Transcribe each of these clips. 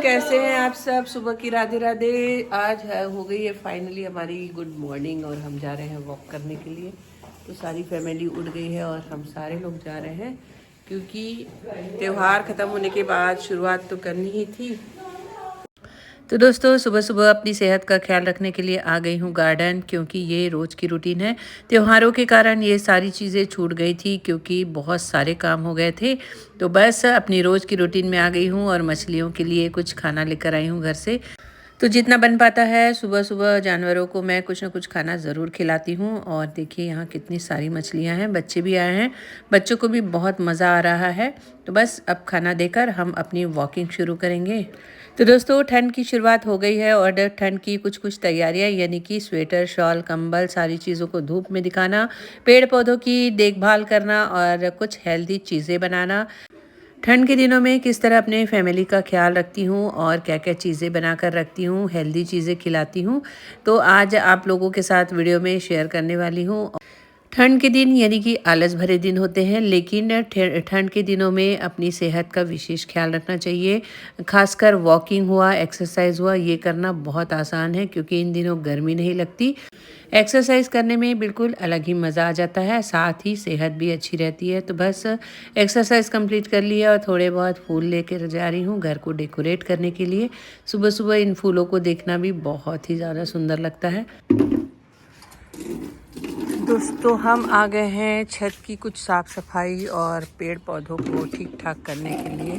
कैसे हैं आप सब। सुबह की राधे राधे। आज हो गई है फाइनली हमारी गुड मॉर्निंग और हम जा रहे हैं वॉक करने के लिए। तो सारी फैमिली उठ गई है और हम सारे लोग जा रहे हैं क्योंकि त्योहार ख़त्म होने के बाद शुरुआत तो करनी ही थी। तो दोस्तों सुबह सुबह अपनी सेहत का ख्याल रखने के लिए आ गई हूँ गार्डन, क्योंकि ये रोज़ की रूटीन है। त्योहारों के कारण ये सारी चीज़ें छूट गई थी क्योंकि बहुत सारे काम हो गए थे। तो बस अपनी रोज़ की रूटीन में आ गई हूँ और मछलियों के लिए कुछ खाना लेकर आई हूँ घर से। तो जितना बन पाता है सुबह सुबह जानवरों को मैं कुछ ना कुछ खाना ज़रूर खिलाती हूँ। और देखिए यहाँ कितनी सारी मछलियाँ हैं, बच्चे भी आए हैं, बच्चों को भी बहुत मज़ा आ रहा है। तो बस अब खाना देकर हम अपनी वॉकिंग शुरू करेंगे। तो दोस्तों ठंड की शुरुआत हो गई है और ठंड की कुछ तैयारियां, यानी कि स्वेटर, शॉल, कंबल, सारी चीज़ों को धूप में दिखाना, पेड़ पौधों की देखभाल करना और कुछ हेल्दी चीज़ें बनाना। ठंड के दिनों में किस तरह अपने फैमिली का ख्याल रखती हूँ और क्या क्या चीज़ें बनाकर रखती हूँ, हेल्दी चीज़ें खिलाती हूँ, तो आज आप लोगों के साथ वीडियो में शेयर करने वाली हूँ। ठंड के दिन यानी कि आलस भरे दिन होते हैं, लेकिन ठंड के दिनों में अपनी सेहत का विशेष ख्याल रखना चाहिए। खासकर वॉकिंग हुआ, एक्सरसाइज हुआ, ये करना बहुत आसान है क्योंकि इन दिनों गर्मी नहीं लगती। एक्सरसाइज करने में बिल्कुल अलग ही मज़ा आ जाता है, साथ ही सेहत भी अच्छी रहती है। तो बस एक्सरसाइज कंप्लीट कर लिया और थोड़े बहुत फूल लेकर जा रही हूँ घर को डेकोरेट करने के लिए। सुबह सुबह इन फूलों को देखना भी बहुत ही ज़्यादा सुंदर लगता है। दोस्तों हम आ गए हैं छत की कुछ साफ़ सफाई और पेड़ पौधों को ठीक ठाक करने के लिए।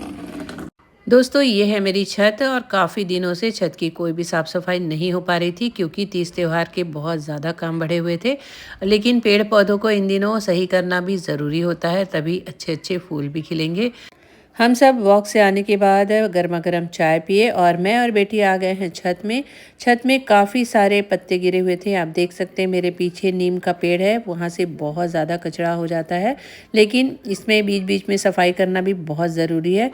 दोस्तों ये है मेरी छत और काफ़ी दिनों से छत की कोई भी साफ़ सफाई नहीं हो पा रही थी क्योंकि तीज त्यौहार के बहुत ज़्यादा काम बढ़े हुए थे। लेकिन पेड़ पौधों को इन दिनों सही करना भी ज़रूरी होता है, तभी अच्छे अच्छे फूल भी खिलेंगे। हम सब वॉक से आने के बाद गर्मा गर्म चाय पिए और मैं और बेटी आ गए हैं छत में। छत में काफ़ी सारे पत्ते गिरे हुए थे, आप देख सकते हैं मेरे पीछे नीम का पेड़ है, वहाँ से बहुत ज़्यादा कचरा हो जाता है, लेकिन इसमें बीच बीच में सफाई करना भी बहुत ज़रूरी है।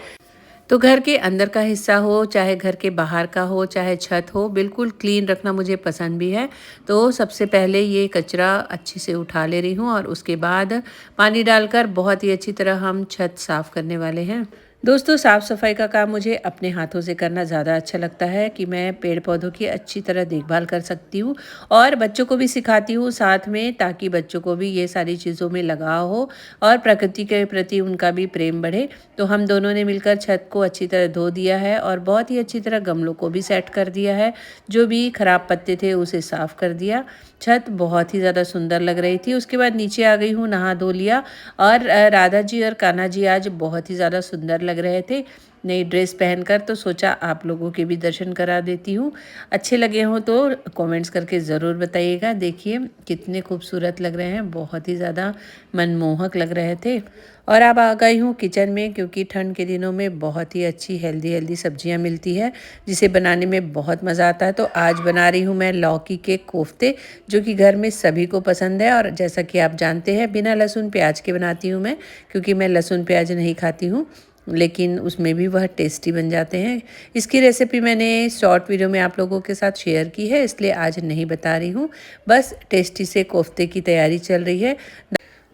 तो घर के अंदर का हिस्सा हो चाहे घर के बाहर का हो चाहे छत हो, बिल्कुल क्लीन रखना मुझे पसंद भी है। तो सबसे पहले ये कचरा अच्छे से उठा ले रही हूँ और उसके बाद पानी डालकर बहुत ही अच्छी तरह हम छत साफ़ करने वाले हैं। दोस्तों साफ़ सफाई का काम मुझे अपने हाथों से करना ज़्यादा अच्छा लगता है कि मैं पेड़ पौधों की अच्छी तरह देखभाल कर सकती हूँ और बच्चों को भी सिखाती हूँ साथ में, ताकि बच्चों को भी ये सारी चीज़ों में लगाव हो और प्रकृति के प्रति उनका भी प्रेम बढ़े। तो हम दोनों ने मिलकर छत को अच्छी तरह धो दिया है और बहुत ही अच्छी तरह गमलों को भी सेट कर दिया है, जो भी खराब पत्ते थे उसे साफ़ कर दिया। छत बहुत ही ज़्यादा सुंदर लग रही थी। उसके बाद नीचे आ गई हूँ, नहा धो लिया और राधा जी और कान्हा जी आज बहुत ही ज़्यादा सुंदर लग रहे थे नई ड्रेस पहनकर। तो सोचा आप लोगों के भी दर्शन करा देती हूँ। अच्छे लगे हों तो कमेंट्स करके ज़रूर बताइएगा। देखिए कितने खूबसूरत लग रहे हैं, बहुत ही ज़्यादा मनमोहक लग रहे थे। और अब आ गई हूँ किचन में क्योंकि ठंड के दिनों में बहुत ही अच्छी हेल्दी सब्जियां मिलती है जिसे बनाने में बहुत मज़ा आता है। तो आज बना रही हूँ मैं लौकी के कोफ्ते, जो कि घर में सभी को पसंद है। और जैसा कि आप जानते हैं बिना लहसुन प्याज के बनाती हूँ मैं, क्योंकि मैं लहसुन प्याज नहीं खाती हूँ, लेकिन उसमें भी वह टेस्टी बन जाते हैं। इसकी रेसिपी मैंने शॉर्ट वीडियो में आप लोगों के साथ शेयर की है, इसलिए आज नहीं बता रही हूँ। बस टेस्टी से कोफ्ते की तैयारी चल रही है।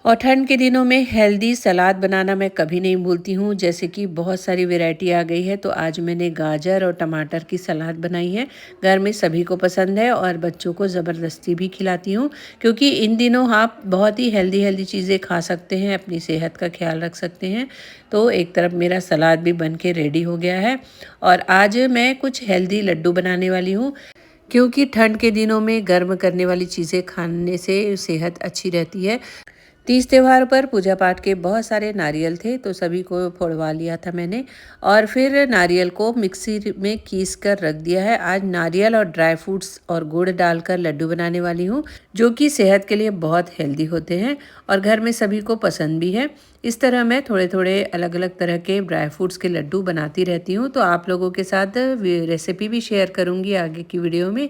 और ठंड के दिनों में हेल्दी सलाद बनाना मैं कभी नहीं भूलती हूँ। जैसे कि बहुत सारी वैरायटी आ गई है, तो आज मैंने गाजर और टमाटर की सलाद बनाई है। घर में सभी को पसंद है और बच्चों को ज़बरदस्ती भी खिलाती हूँ, क्योंकि इन दिनों आप बहुत ही हेल्दी चीज़ें खा सकते हैं, अपनी सेहत का ख्याल रख सकते हैं। तो एक तरफ मेरा सलाद भी बन के रेडी हो गया है और आज मैं कुछ हेल्दी लड्डू बनाने वाली हूँ, क्योंकि ठंड के दिनों में गर्म करने वाली चीज़ें खाने से सेहत अच्छी रहती है। तीज त्यौहार पर पूजा पाठ के बहुत सारे नारियल थे, तो सभी को फोड़वा लिया था मैंने और फिर नारियल को मिक्सी में कीस कर रख दिया है। आज नारियल और ड्राई फ्रूट्स और गुड़ डालकर लड्डू बनाने वाली हूँ, जो कि सेहत के लिए बहुत हेल्दी होते हैं और घर में सभी को पसंद भी है। इस तरह मैं थोड़े थोड़े अलग अलग तरह के ड्राई फ्रूट्स के लड्डू बनाती रहती हूँ, तो आप लोगों के साथ रेसिपी भी शेयर करूँगी आगे की वीडियो में।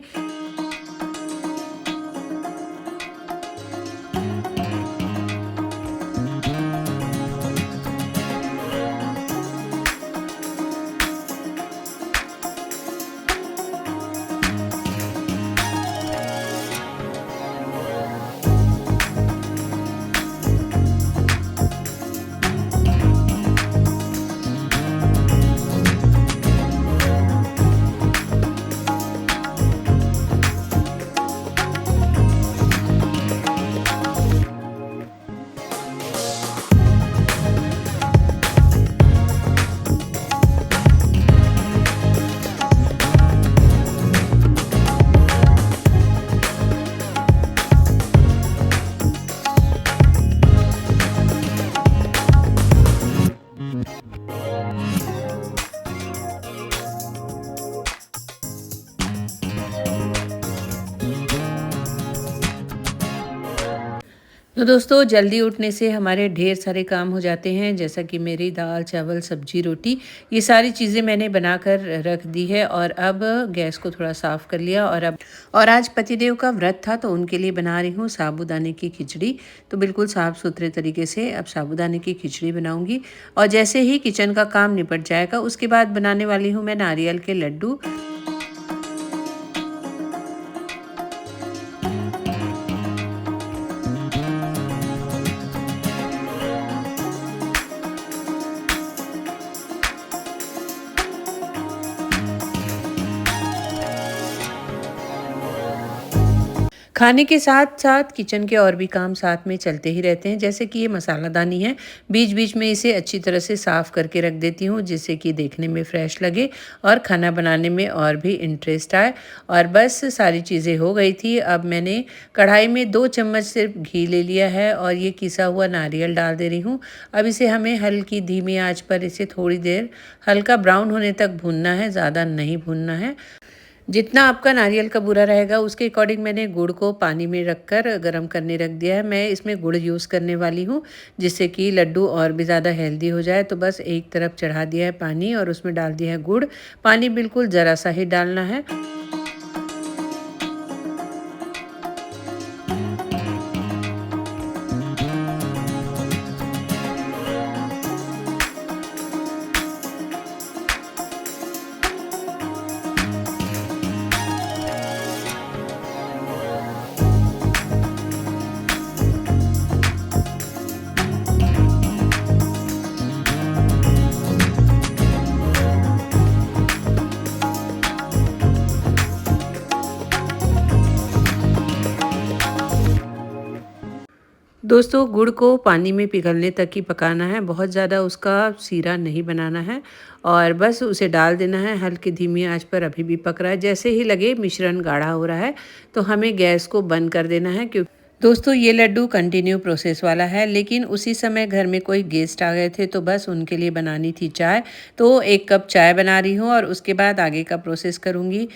तो दोस्तों जल्दी उठने से हमारे ढेर सारे काम हो जाते हैं, जैसा कि मेरी दाल चावल सब्जी रोटी ये सारी चीज़ें मैंने बनाकर रख दी है और अब गैस को थोड़ा साफ़ कर लिया। और आज पतिदेव का व्रत था तो उनके लिए बना रही हूँ साबूदाने की खिचड़ी। तो बिल्कुल साफ़ सुथरे तरीके से अब साबूदाने की खिचड़ी बनाऊँगी और जैसे ही किचन का काम निपट जाएगा उसके बाद बनाने वाली हूँ मैं नारियल के लड्डू। खाने के साथ-साथ किचन के और भी काम साथ में चलते ही रहते हैं। जैसे कि ये मसालादानी है, बीच-बीच में इसे अच्छी तरह से साफ़ करके रख देती हूँ जिससे कि देखने में फ्रेश लगे और खाना बनाने में और भी इंटरेस्ट आए। और बस सारी चीज़ें हो गई थी। अब मैंने कढ़ाई में 2 चम्मच सिर्फ घी ले लिया है और ये किसा हुआ नारियल डाल दे रही हूँ। अब इसे हमें हल्की धीमी आँच पर इसे थोड़ी देर हल्का ब्राउन होने तक भूनना है, ज़्यादा नहीं भूनना है। जितना आपका नारियल का बूरा रहेगा उसके अकॉर्डिंग मैंने गुड़ को पानी में रखकर गरम करने रख दिया है। मैं इसमें गुड़ यूज़ करने वाली हूँ जिससे कि लड्डू और भी ज़्यादा हेल्दी हो जाए। तो बस एक तरफ चढ़ा दिया है पानी और उसमें डाल दिया है गुड़। पानी बिल्कुल ज़रा सा ही डालना है। दोस्तों गुड़ को पानी में पिघलने तक ही पकाना है, बहुत ज़्यादा उसका सीरा नहीं बनाना है और बस उसे डाल देना है। हल्की धीमी आंच पर अभी भी पक रहा है। जैसे ही लगे मिश्रण गाढ़ा हो रहा है तो हमें गैस को बंद कर देना है। क्योंकि दोस्तों ये लड्डू कंटिन्यू प्रोसेस वाला है, लेकिन उसी समय घर में कोई गेस्ट आ गए थे तो बस उनके लिए बनानी थी चाय। तो 1 कप चाय बना रही हूँ और उसके बाद आगे का प्रोसेस करूँगी।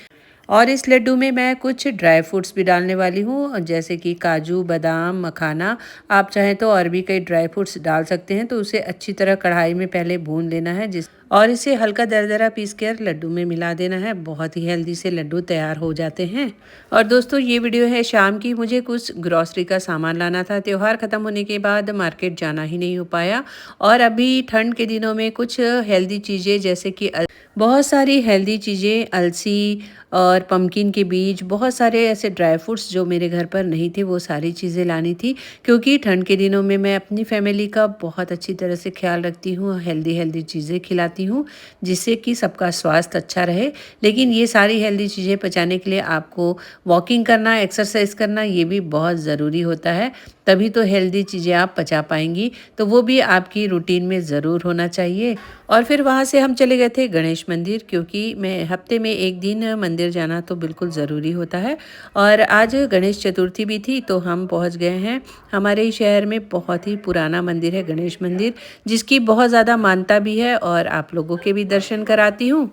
और इस लड्डू में मैं कुछ ड्राई फ्रूट्स भी डालने वाली हूँ, जैसे कि काजू बादाम मखाना। आप चाहें तो और भी कई ड्राई फ्रूट्स डाल सकते हैं। तो उसे अच्छी तरह कढ़ाई में पहले भून लेना है और इसे हल्का दरदरा पीस कर लड्डू में मिला देना है। बहुत ही हेल्दी से लड्डू तैयार हो जाते हैं। और दोस्तों ये वीडियो है शाम की। मुझे कुछ ग्रॉसरी का सामान लाना था। त्यौहार ख़त्म होने के बाद मार्केट जाना ही नहीं हो पाया और अभी ठंड के दिनों में कुछ हेल्दी चीज़ें जैसे कि बहुत सारी हेल्दी चीज़ें अलसी और पम्पकिन के बीज, बहुत सारे ऐसे ड्राई फ्रूट्स जो मेरे घर पर नहीं थे वो सारी चीज़ें लानी थी। क्योंकि ठंड के दिनों में मैं अपनी फैमिली का बहुत अच्छी तरह से ख्याल रखती हूँ, हेल्दी चीज़ें खिलाती हूँ जिससे कि सबका स्वास्थ्य अच्छा रहे। लेकिन ये सारी हेल्दी चीज़ें पचाने के लिए आपको वॉकिंग करना, एक्सरसाइज करना ये भी बहुत ज़रूरी होता है। तभी तो हेल्दी चीज़ें आप पचा पाएंगी। तो वो भी आपकी रूटीन में ज़रूर होना चाहिए। और फिर वहाँ से हम चले गए थे गणेश मंदिर, क्योंकि मैं हफ्ते में 1 दिन मंदिर जाना तो बिल्कुल ज़रूरी होता है। और आज गणेश चतुर्थी भी थी तो हम पहुँच गए हैं। हमारे ही शहर में बहुत ही पुराना मंदिर है गणेश मंदिर, जिसकी बहुत ज़्यादा मान्यता भी है और आप लोगों के भी दर्शन कराती हूँ।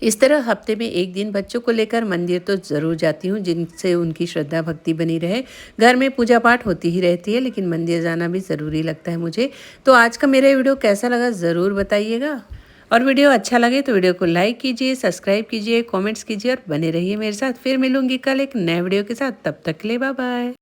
इस तरह हफ्ते में 1 दिन बच्चों को लेकर मंदिर तो ज़रूर जाती हूँ, जिनसे उनकी श्रद्धा भक्ति बनी रहे। घर में पूजा पाठ होती ही रहती है, लेकिन मंदिर जाना भी ज़रूरी लगता है मुझे। तो आज का मेरा वीडियो कैसा लगा ज़रूर बताइएगा। और वीडियो अच्छा लगे तो वीडियो को लाइक कीजिए, सब्सक्राइब कीजिए, कमेंट्स कीजिए और बने रहिए मेरे साथ। फिर मिलूंगी कल एक नए वीडियो के साथ। तब तक के लिए बाय बाय।